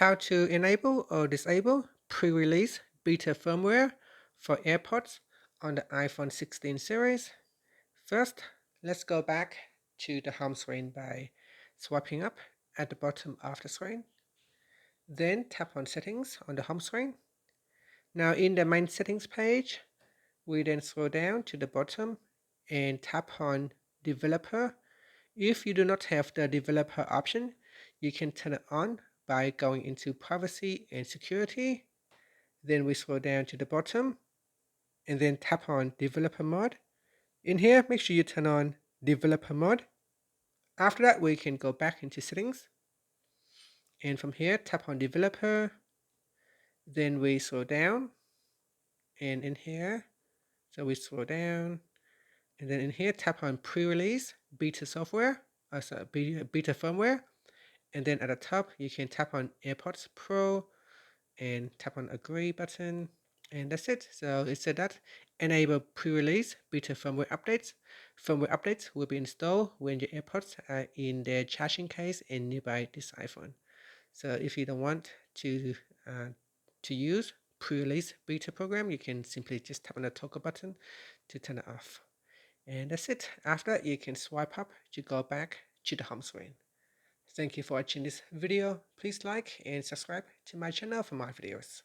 How to enable or disable pre-release beta firmware for AirPods on the iPhone 16 series. First, let's go back to the home screen by swiping up at the bottom of the screen. Then tap on Settings on the home screen. Now in the main settings page, we then scroll down to the bottom and tap on Developer. If you do not have the developer option, you can turn it on by going into Privacy and Security. Then we scroll down to the bottom and then tap on Developer Mode. In here, make sure you turn on Developer Mode. After that, we can go back into Settings. And from here, tap on Developer. Then we scroll down. And in here, so we scroll down. And then in here, tap on Pre-Release Beta Software, Beta Firmware. And then at the top, you can tap on AirPods Pro and tap on Agree button. And that's it. So it said that enable pre-release beta firmware updates. Firmware updates will be installed when your AirPods are in their charging case and nearby this iPhone. So if you don't want to use pre-release beta program, you can simply just tap on the toggle button to turn it off. And that's it. After that, you can swipe up to go back to the home screen. Thank you for watching this video. Please like and subscribe to my channel for more videos.